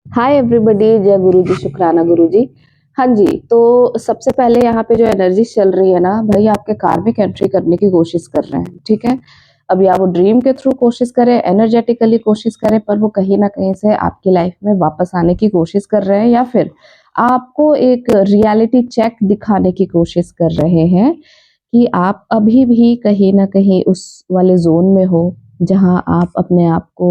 Hi everybody, जय गुरु जी, शुक्राना गुरु जी। हाँ जी, तो सबसे पहले यहाँ पे जो एनर्जी चल रही है ना भाई, आपके कार्मिक एंट्री करने की कोशिश कर रहे हैं, ठीक है। अब या वो ड्रीम के थ्रू कोशिश करें, एनर्जेटिकली कोशिश करें, पर वो कहीं ना कहीं से आपकी लाइफ में वापस आने की कोशिश कर रहे हैं, या फिर आपको एक रियलिटी चेक दिखाने की कोशिश कर रहे हैं कि आप अभी भी कहीं ना कहीं उस वाले जोन में हो जहाँ आप अपने आप को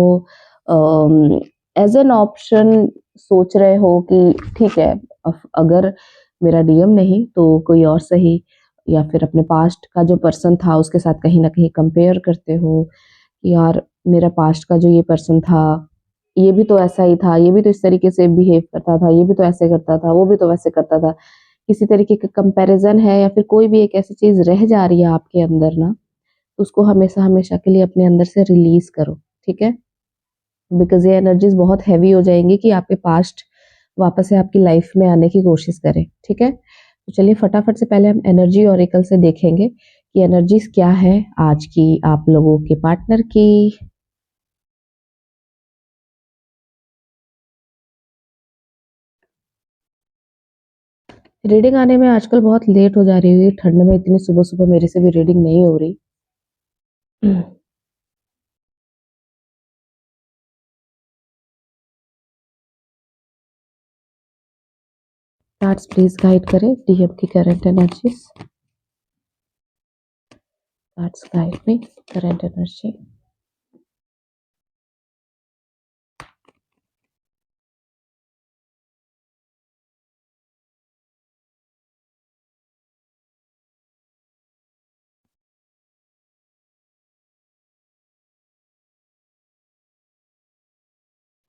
एज एन ऑप्शन सोच रहे हो कि ठीक है, अगर मेरा डीएम नहीं तो कोई और सही, या फिर अपने पास्ट का जो पर्सन था उसके साथ कहीं ना कहीं कंपेयर करते हो कि यार मेरा पास्ट का जो ये पर्सन था, ये भी तो ऐसा ही था, ये भी तो इस तरीके से बिहेव करता था, ये भी तो ऐसे करता था, वो भी तो वैसे करता था। किसी तरीके का कंपैरिजन है या फिर कोई भी एक ऐसी चीज रह जा रही है आपके अंदर ना, तो उसको हमेशा हमेशा के लिए अपने अंदर से रिलीज करो, ठीक है। बिकॉज ये एनर्जीज बहुत हैवी हो जाएंगी कि आपके पास्ट वापस से आपकी लाइफ में आने की कोशिश करें, ठीक है। तो चलिए फटाफट से पहले हम एनर्जी ऑरिकल से देखेंगे कि एनर्जीज क्या है आज की आप लोगों के पार्टनर की। रीडिंग आने में आजकल बहुत लेट हो जा रही है, ठंड में इतनी सुबह सुबह मेरे से भी रीडिंग नहीं हो रही। कार्ड्स प्लीज गाइड करें डीएम की current energies. Cards guide me current energy.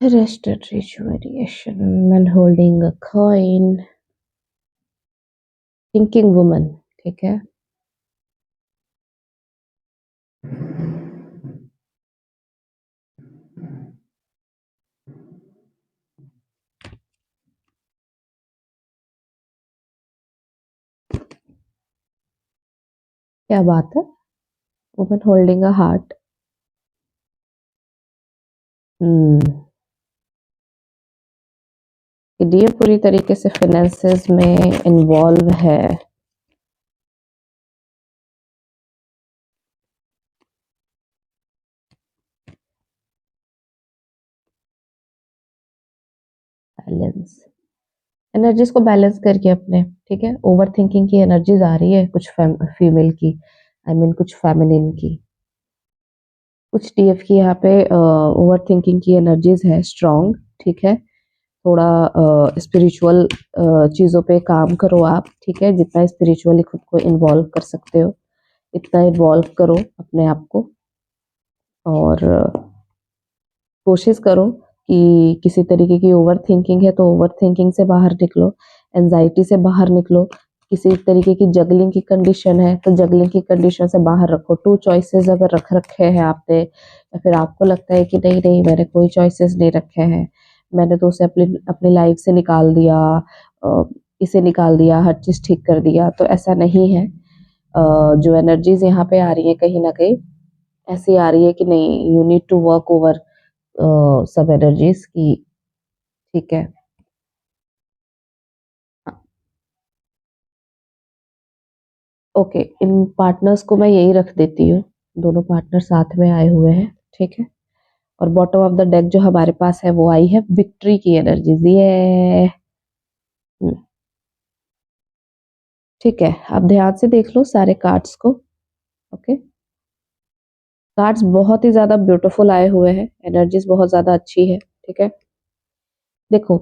Rested rejuvenation, man holding a coin, thinking woman, ठीक है। क्या बात है, वुमन होल्डिंग अ हार्ट। ये पूरी तरीके से फाइनेंसेस में इन्वॉल्व है। बैलेंस, एनर्जीज को बैलेंस करके अपने, ठीक है। ओवर थिंकिंग की एनर्जीज आ रही है कुछ फीमेल की, आई मीन कुछ फेमिनिन की, कुछ टीएफ की यहाँ पे ओवर थिंकिंग की एनर्जीज है स्ट्रॉन्ग, ठीक है। थोड़ा स्पिरिचुअल चीज़ों पे काम करो आप, ठीक है। जितना स्पिरिचुअली खुद को इन्वॉल्व कर सकते हो इतना इन्वॉल्व करो अपने आप को, और कोशिश करो कि किसी तरीके की ओवर थिंकिंग है तो ओवर थिंकिंग से बाहर निकलो, एंजाइटी से बाहर निकलो। किसी तरीके की जगलिंग की कंडीशन है तो जगलिंग की कंडीशन से बाहर रखो। टू चॉइसेस अगर रख रखे हैं आपने, या फिर आपको लगता है कि नहीं नहीं मैंने कोई चॉइसेस नहीं रखे हैं, मैंने तो उसे अपनी अपनी लाइफ से निकाल दिया, अ, इसे निकाल दिया, हर चीज़ ठीक कर दिया, तो ऐसा नहीं है। जो एनर्जीज यहाँ पे आ रही है कहीं ना कहीं ऐसी आ रही है कि नहीं, you need to work over सब एनर्जीज की, ठीक है। ओके, इन पार्टनर्स को मैं यही रख देती हूँ, दोनों पार्टनर साथ में आए हुए हैं, ठीक है। और बॉटम ऑफ द डेक जो हमारे पास है वो आई है विक्ट्री की एनर्जीज, ये ठीक है। आप ध्यान से देख लो सारे कार्ड्स को, ओके। कार्ड्स बहुत ही ज्यादा ब्यूटीफुल आए हुए हैं, एनर्जीज बहुत ज्यादा अच्छी है, ठीक है। देखो,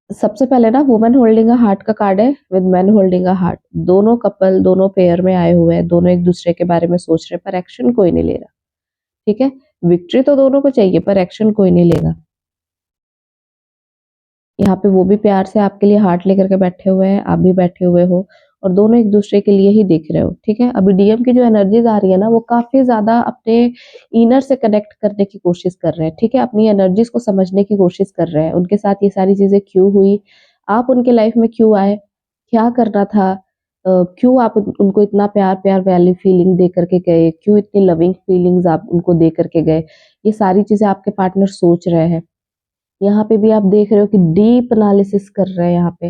सबसे पहले ना वुमेन होल्डिंग अ हार्ट का कार्ड है with man holding a heart. दोनों कपल दोनों पेयर में आए हुए हैं, दोनों एक दूसरे के बारे में सोच रहे हैं पर एक्शन कोई नहीं ले रहा, ठीक है। विक्ट्री तो दोनों को चाहिए पर एक्शन कोई नहीं लेगा। यहाँ पे वो भी प्यार से आपके लिए हार्ट लेकर के बैठे हुए हैं, आप भी बैठे हुए हो, और दोनों एक दूसरे के लिए ही देख रहे हो, ठीक है। अभी डीएम की जो एनर्जीज आ रही है ना वो काफी ज्यादा अपने इनर से कनेक्ट करने की कोशिश कर रहे हैं, ठीक है। अपनी एनर्जीज को समझने की कोशिश कर रहे हैं, उनके साथ ये सारी चीजें क्यों हुई, आप उनके लाइफ में क्यों आए, क्या करना था, क्यों आप उनको इतना प्यार प्यार वाली फीलिंग दे करके गए, क्यों इतनी लविंग फीलिंग्स आप उनको दे करके गए, ये सारी चीजें आपके पार्टनर सोच रहे हैं, यहाँ पे भी आप देख रहे हो कि डीप एनालिसिस कर रहे हैं, यहाँ पे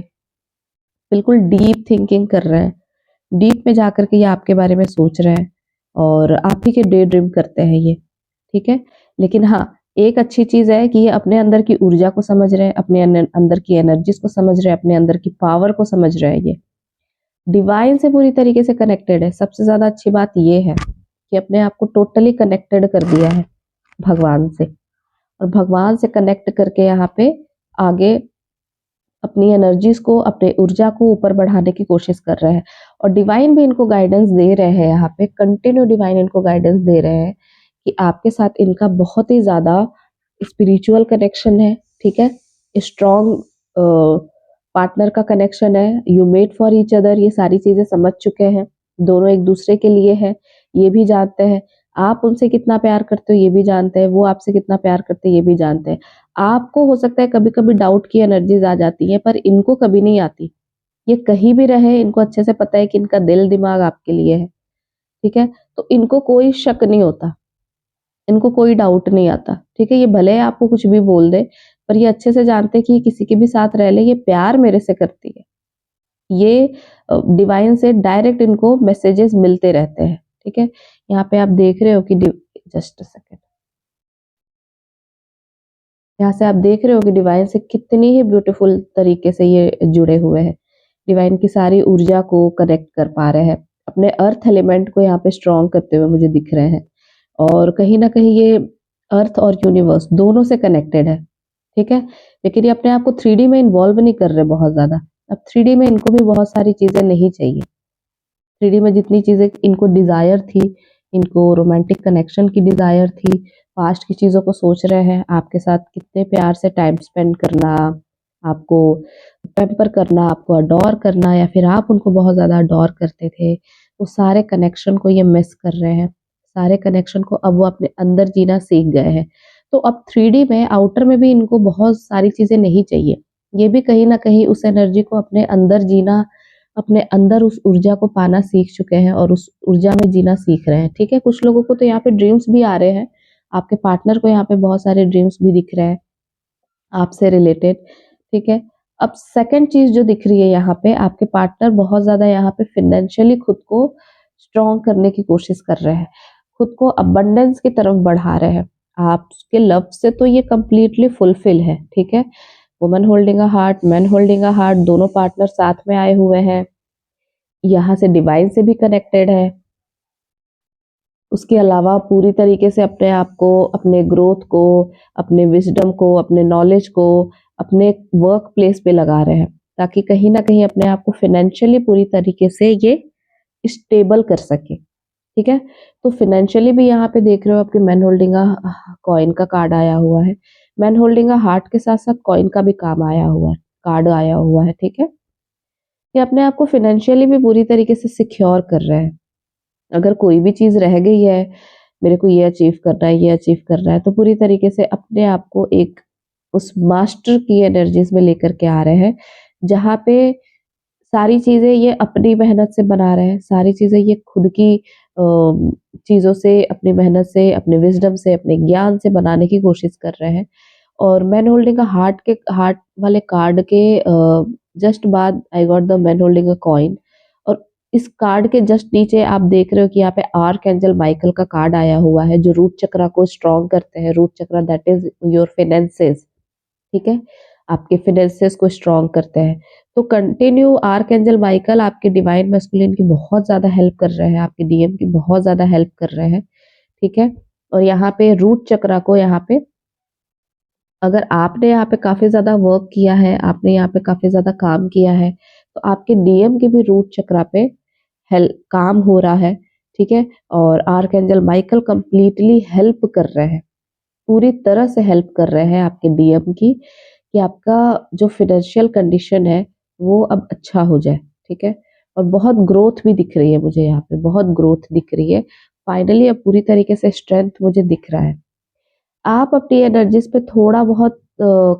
बिल्कुल डीप थिंकिंग कर रहे हैं, डीप में जाकर के ये आपके बारे में सोच रहे हैं और आप ही के डे ड्रीम करते हैं ये, ठीक है। लेकिन हाँ, एक अच्छी चीज है कि ये अपने अंदर की ऊर्जा को समझ रहे हैं, अपने अंदर की एनर्जीज को समझ रहे हैं, अपने अंदर की पावर को समझ रहे हैं, ये डिवाइन से पूरी तरीके से कनेक्टेड है। सबसे ज्यादा अच्छी बात ये है कि अपने आप को टोटली कनेक्टेड कर दिया है भगवान से, और भगवान से कनेक्ट करके यहाँ पे आगे अपनी एनर्जीज को, अपने ऊर्जा को ऊपर बढ़ाने की कोशिश कर रहे हैं। और डिवाइन भी इनको गाइडेंस दे रहे हैं, यहाँ पे कंटिन्यू डिवाइन इनको गाइडेंस दे रहे हैं कि आपके साथ इनका बहुत ही ज्यादा स्पिरिचुअल कनेक्शन है, ठीक है, स्ट्रॉन्ग पार्टनर का कनेक्शन है, you made for each other, ये सारी चीजें समझ चुके हैं, दोनों एक दूसरे के लिए है, ये भी जानते हैं। आप उनसे कितना प्यार करते हो ये भी जानते हैं, वो आपसे कितना प्यार करते हैं ये भी जानते हैं। आपको हो सकता है कभी कभी डाउट की एनर्जीज आ जाती है, पर इनको कभी नहीं आती। ये कहीं भी रहे, इनको अच्छे से पता है कि इनका दिल दिमाग आपके लिए है, ठीक है। तो इनको कोई शक नहीं होता, इनको कोई डाउट नहीं आता, ठीक है। ये भले आपको कुछ भी बोल दे, पर ये अच्छे से जानते हैं कि ये किसी के भी साथ रह ले, ये प्यार मेरे से करती है। ये डिवाइन से डायरेक्ट इनको मैसेजेस मिलते रहते हैं, ठीक है। यहाँ पे आप देख रहे हो कि जस्ट सेकेंड, यहाँ से आप देख रहे हो कि डिवाइन से कितनी ही ब्यूटीफुल तरीके से ये जुड़े हुए हैं, डिवाइन की सारी ऊर्जा को कनेक्ट कर पा रहे हैं, अपने अर्थ एलिमेंट को यहाँ पे स्ट्रॉन्ग करते हुए मुझे दिख रहे हैं। और कहीं ना कहीं ये अर्थ और यूनिवर्स दोनों से कनेक्टेड है, ठीक है। लेकिन ये अपने आप को 3D में इन्वॉल्व नहीं कर रहे बहुत ज्यादा। अब 3D में इनको भी बहुत सारी चीजें नहीं चाहिए, 3D में जितनी चीजें इनको डिजायर थी, इनको रोमांटिक कनेक्शन की डिजायर थी, पास्ट की चीजों को सोच रहे हैं, आपके साथ कितने प्यार से टाइम स्पेंड करना, आपको पैम्पर करना, आपको अडोर करना, या फिर आप उनको बहुत ज्यादा अडोर करते थे, वो सारे कनेक्शन को ये मिस कर रहे हैं। सारे कनेक्शन को अब वो अपने अंदर जीना सीख गए हैं। तो अब 3D में, आउटर में भी इनको बहुत सारी चीजें नहीं चाहिए। ये भी कहीं ना कहीं उस एनर्जी को अपने अंदर जीना, अपने अंदर उस ऊर्जा को पाना सीख चुके हैं और उस ऊर्जा में जीना सीख रहे हैं, ठीक है। कुछ लोगों को तो यहाँ पे ड्रीम्स भी आ रहे हैं, आपके पार्टनर को यहाँ पे बहुत सारे ड्रीम्स भी दिख रहे हैं आपसे रिलेटेड, ठीक है। अब सेकंड चीज जो दिख रही है यहाँ पे, आपके पार्टनर बहुत ज्यादा यहाँ पे फाइनेंशियली खुद को स्ट्रॉन्ग करने की कोशिश कर रहे हैं, खुद को अबंडेंस की तरफ बढ़ा रहे हैं। आपके लव से तो ये कंप्लीटली फुलफिल है, ठीक है। Woman holding a heart, man holding a heart, दोनों पार्टनर साथ में आए हुए हैं, यहाँ से डिवाइन से भी कनेक्टेड है। उसके अलावा पूरी तरीके से अपने आप को, अपने ग्रोथ को, अपने विजडम को, अपने नॉलेज को अपने वर्क प्लेस पे लगा रहे हैं, ताकि कहीं ना कहीं अपने आप को फाइनेंशियली पूरी तरीके से ये स्टेबल कर सके, ठीक है। तो फाइनेंशियली भी यहाँ पे देख रहे हो आपके मैन होल्डिंग कॉइन का कार्ड आया हुआ है, मैन होल्डिंग हार्ट के साथ साथ कॉइन का भी काम आया हुआ है, कार्ड आया हुआ है, ठीक है। ये अपने आप को फाइनेंशियली भी पूरी तरीके से सिक्योर कर रहे हैं। अगर कोई भी चीज रह गई है, मेरे को ये अचीव करना है, ये अचीव करना है, तो पूरी तरीके से अपने आप को एक उस मास्टर की एनर्जीज में लेकर के आ रहे हैं, जहाँ पे सारी चीजें ये अपनी मेहनत से बना रहे हैं, सारी चीजें ये खुद की चीजों से, अपनी मेहनत से, अपने विजडम से, अपने ज्ञान से बनाने की कोशिश कर रहे हैं। और मैन होल्डिंग का हार्ट वाले कार्ड के जस्ट बाद I got the man holding a coin. और इस कार्ड के जस्ट नीचे आप देख रहे हो कि यहाँ पे आर्क एंजल माइकल का कार्ड आया हुआ है, जो रूट चक्रा को स्ट्रॉन्ग करते हैं। Root chakra that is your finances, ठीक है, आपके फाइनेंसेस को स्ट्रॉन्ग करते हैं। तो कंटिन्यू आर्क एंजल माइकल आपके डिवाइन मैस्कुलिन की बहुत ज्यादा हेल्प कर रहे हैं, आपके डीएम की बहुत ज्यादा हेल्प कर रहे हैं, ठीक है। और यहाँ पे रूट चक्रा को, यहाँ पे अगर आपने यहाँ पे काफी ज्यादा वर्क किया है, आपने यहाँ पे काफी ज्यादा काम किया है, तो आपके डीएम के भी रूट चक्रा पे हेल्प काम हो रहा है, ठीक है। और arc angel Michael completely help कर रहे हैं, पूरी तरह से हेल्प कर रहे हैं आपके डीएम की, कि आपका जो फाइनेंशियल कंडीशन है वो अब अच्छा हो जाए, ठीक है। और बहुत ग्रोथ भी दिख रही है मुझे, यहाँ पे बहुत ग्रोथ दिख रही है। फाइनली अब पूरी तरीके से स्ट्रेंथ मुझे दिख रहा है। आप अपनी एनर्जीज पे थोड़ा बहुत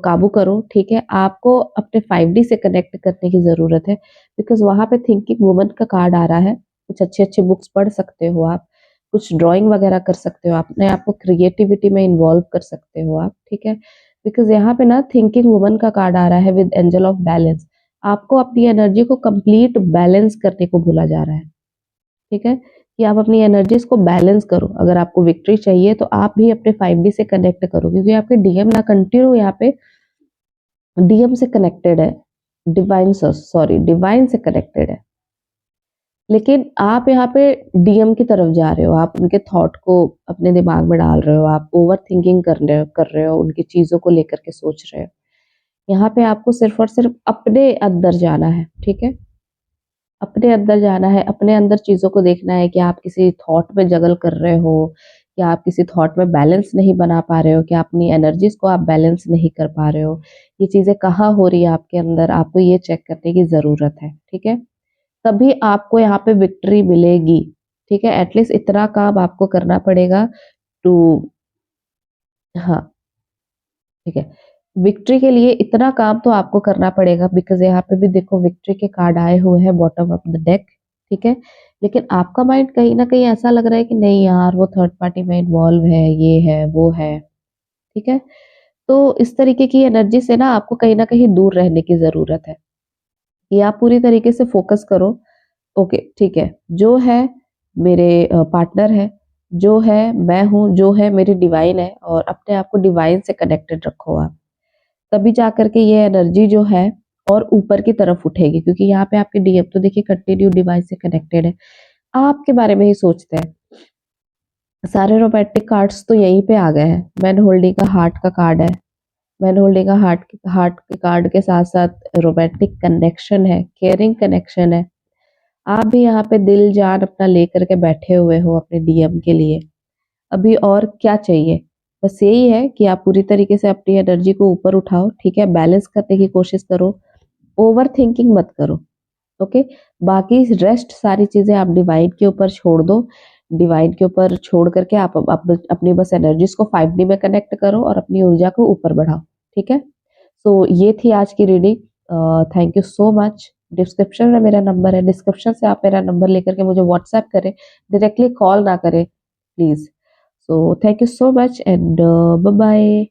काबू करो, ठीक है। आपको अपने 5D से कनेक्ट करने की जरूरत है, बिकॉज वहां पे थिंकिंग वुमन का कार्ड आ रहा है। कुछ अच्छे अच्छे बुक्स पढ़ सकते हो आप, कुछ ड्राइंग वगैरह कर सकते हो, अपने आप को क्रिएटिविटी में इन्वॉल्व कर सकते हो आप, ठीक है। बिकॉज यहाँ पे ना थिंकिंग वुमन का कार्ड आ रहा है विद एंजल ऑफ बैलेंस। आपको अपनी एनर्जी को कंप्लीट बैलेंस करने को बोला जा रहा है, ठीक है, कि आप अपनी एनर्जीज को बैलेंस करो। अगर आपको विक्ट्री चाहिए तो आप भी अपने 5D से कनेक्ट करो, क्योंकि आपके डीएम ना कंटिन्यू यहाँ पे डीएम से कनेक्टेड है, डिवाइन सॉरी डिवाइन से कनेक्टेड है, लेकिन आप यहाँ पे डीएम की तरफ जा रहे हो, आप उनके थॉट को अपने दिमाग में डाल रहे हो, आप ओवर थिंकिंग कर रहे हो, उनकी चीजों को लेकर के सोच रहे हो। यहाँ पे आपको सिर्फ और सिर्फ अपने अंदर जाना है, ठीक है, अपने अंदर जाना है, अपने अंदर चीजों को देखना है कि आप किसी थॉट में जगल कर रहे हो, कि आप किसी थॉट में बैलेंस नहीं बना पा रहे हो, कि अपनी एनर्जीज को आप बैलेंस नहीं कर पा रहे हो। ये चीजें कहाँ हो रही है आपके अंदर, आपको ये चेक करने की जरूरत है, ठीक है, तभी आपको यहाँ पे विक्ट्री मिलेगी, ठीक है। एटलीस्ट इतना काम आपको करना पड़ेगा टू, हाँ, ठीक है, विक्ट्री के लिए इतना काम तो आपको करना पड़ेगा, बिकॉज यहाँ पे भी देखो विक्ट्री के कार्ड आए हुए हैं बॉटम ऑफ द डेक, ठीक है। लेकिन आपका माइंड कहीं ना कहीं ऐसा लग रहा है कि नहीं यार, वो थर्ड पार्टी में इन्वॉल्व है, ये है वो है, ठीक है। तो इस तरीके की एनर्जी से ना आपको कहीं ना कहीं दूर रहने की जरूरत है, कि आप पूरी तरीके से फोकस करो। ओके, ठीक है, जो है मेरे पार्टनर है, जो है मैं हूँ, जो है मेरी डिवाइन है, और अपने आप को डिवाइन से कनेक्टेड रखो आप, तभी जा करके ये एनर्जी जो है और ऊपर की तरफ उठेगी। क्योंकि यहाँ पे आपके डीएम तो देखिए कंटिन्यू डिवाइन से कनेक्टेड है, आपके बारे में ही सोचते हैं। सारे रोमांटिक कार्ड्स तो यहीं पे आ गए हैं, मैन होल्डिंग का हार्ट का कार्ड है, मैन होल्डिंग का हार्ट के कार्ड के साथ साथ रोमांटिक कनेक्शन है, केयरिंग कनेक्शन है। आप भी यहाँ पे दिल जान अपना लेकर के बैठे हुए हो अपने डीएम के लिए। अभी और क्या चाहिए, बस यही है कि आप पूरी तरीके से अपनी एनर्जी को ऊपर उठाओ, ठीक है, बैलेंस करने की कोशिश करो, ओवर थिंकिंग मत करो, ओके। बाकी रेस्ट सारी चीजें आप डिवाइन के ऊपर छोड़ दो, डिवाइन के ऊपर छोड़ करके आप अपनी बस एनर्जीज को 5D में कनेक्ट करो और अपनी ऊर्जा को ऊपर बढ़ाओ, ठीक है। तो ये थी आज की reading. Thank you so much. Description में मेरा नंबर है, डिस्क्रिप्शन से आप मेरा नंबर लेकर के मुझे व्हाट्सएप करें, डायरेक्टली कॉल ना करें please. So thank you so much and bye bye.